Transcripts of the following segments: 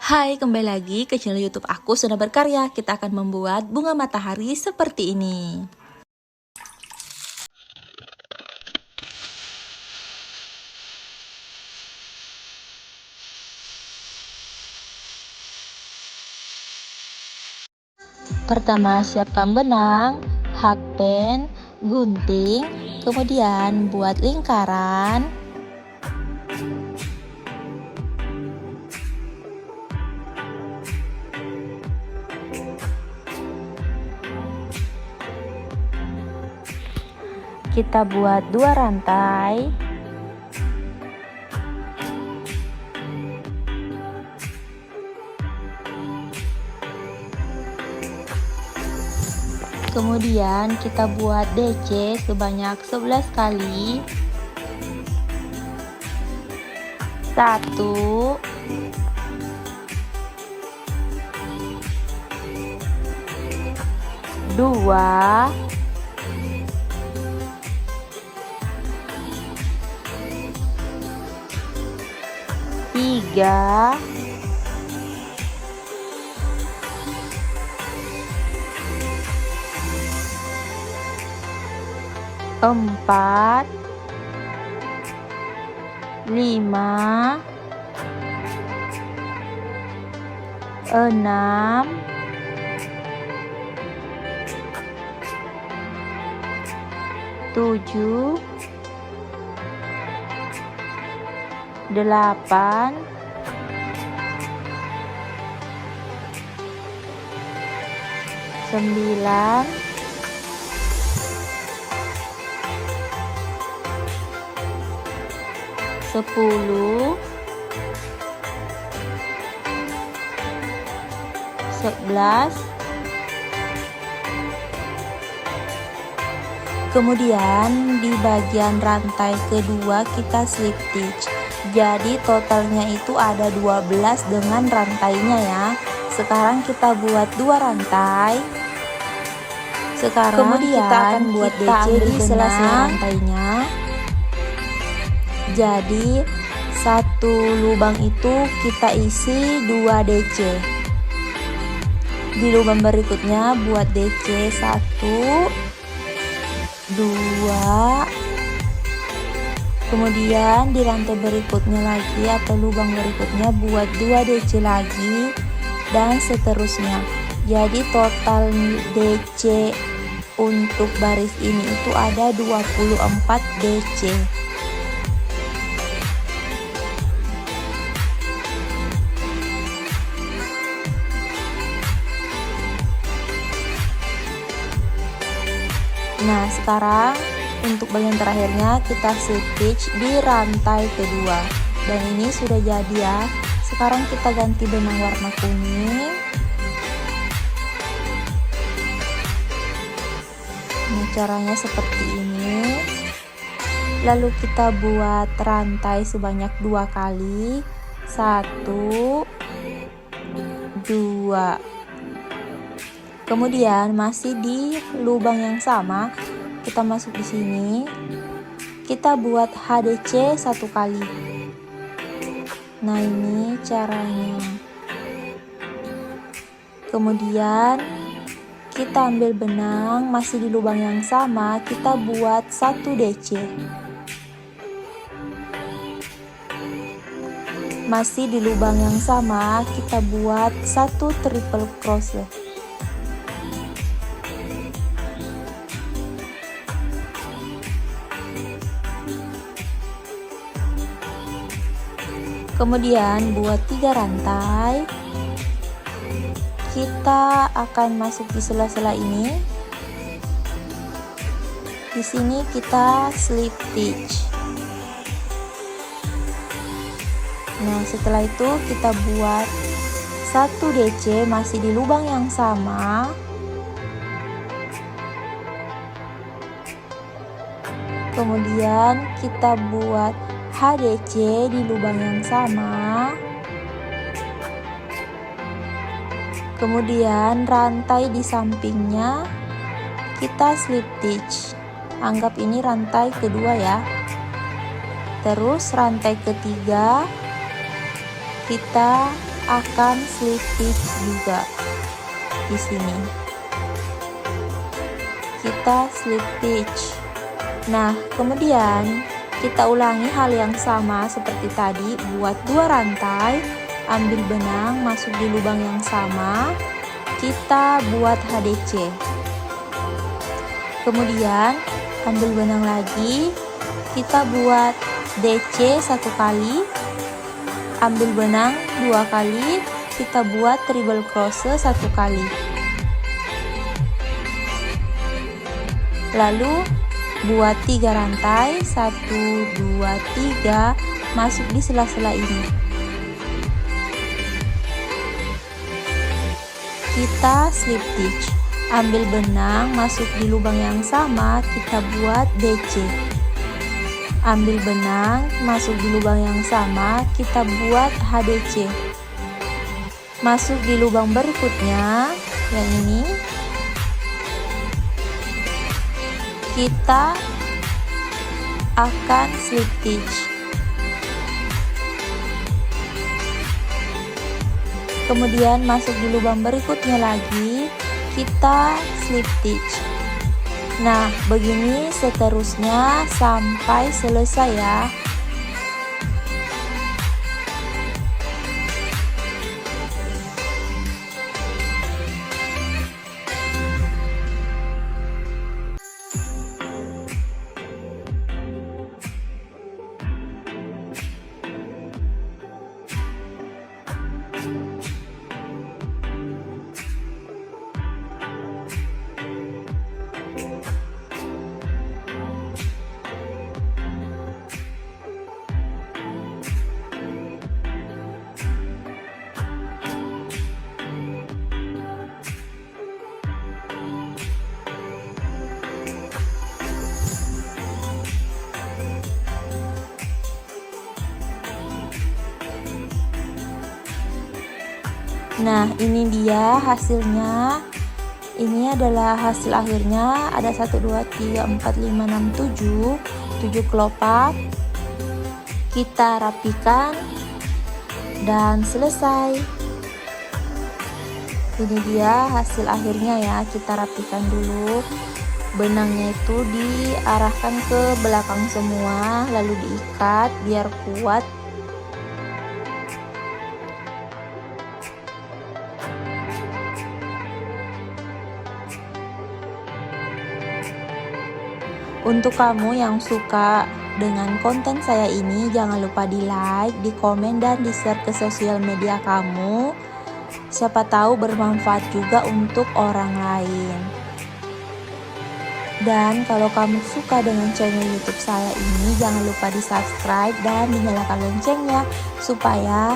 Hai, kembali lagi ke channel YouTube aku Sudah Berkarya. Kita akan membuat bunga matahari seperti ini. Pertama, siapkan benang, hakpen, gunting, kemudian buat lingkaran. Kita buat 2 rantai. Kemudian kita buat DC sebanyak 11 kali. 1 2 3 4 5 6 7 8 9 10 11. Kemudian di bagian rantai kedua kita slip stitch. Jadi totalnya itu ada 12 dengan rantainya ya. Sekarang kita buat 2 rantai. Sekarang kemudian kita akan buat DC di sela-sela rantainya. Jadi satu lubang itu kita isi 2 DC. Di lubang berikutnya buat DC 1 2. Kemudian di rantai berikutnya lagi atau lubang berikutnya buat 2 DC lagi dan seterusnya. Jadi total DC untuk baris ini itu ada 24 DC. Nah, sekarang untuk bagian terakhirnya kita slip stitch di rantai kedua. Dan ini sudah jadi ya. Sekarang kita ganti benang warna kuning. Nah, caranya seperti ini. Lalu kita buat rantai sebanyak 2 kali. 1 2. Kemudian masih di lubang yang sama, kita masuk di sini. Kita buat HDC 1 kali. Nah, ini caranya. Kemudian kita ambil benang, masih di lubang yang sama, kita buat 1 DC. Masih di lubang yang sama, kita buat 1 triple crochet. Kemudian buat 3 rantai. Kita akan masuk di sela-sela ini. Di sini kita slip stitch. Nah, setelah itu kita buat 1 DC masih di lubang yang sama. Kemudian kita buat HDC di lubang yang sama. Kemudian rantai di sampingnya kita slip stitch. Anggap ini rantai kedua ya. Terus rantai ketiga kita akan slip stitch juga di sini. Kita slip stitch. Nah, kemudian kita ulangi hal yang sama seperti tadi, buat 2 rantai, ambil benang, masuk di lubang yang sama, kita buat HDC. Kemudian ambil benang lagi, kita buat DC 1 kali, ambil benang 2 kali, kita buat treble crochet 1 kali. Lalu buat 3 rantai, 1, 2, 3, masuk di sela-sela ini. Kita slip stitch, ambil benang, masuk di lubang yang sama, kita buat DC. Ambil benang, masuk di lubang yang sama, kita buat HDC. Masuk di lubang berikutnya, yang ini. Kita akan slip stitch. Kemudian masuk di lubang berikutnya lagi, kita slip stitch. Nah, begini seterusnya sampai selesai ya. Nah, ini dia hasilnya. Ini adalah hasil akhirnya. Ada 1, 2, 3, 4, 5, 6, 7 kelopak. Kita rapikan dan selesai. Ini dia hasil akhirnya ya. Kita rapikan dulu. Benangnya itu diarahkan ke belakang semua, lalu diikat biar kuat. Untuk kamu yang suka dengan konten saya ini, jangan lupa di like, di komen, dan di share ke sosial media kamu. Siapa tahu bermanfaat juga untuk orang lain. Dan kalau kamu suka dengan channel YouTube saya ini, jangan lupa di subscribe dan dinyalakan loncengnya supaya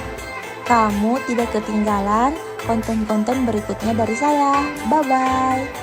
kamu tidak ketinggalan konten-konten berikutnya dari saya. Bye-bye.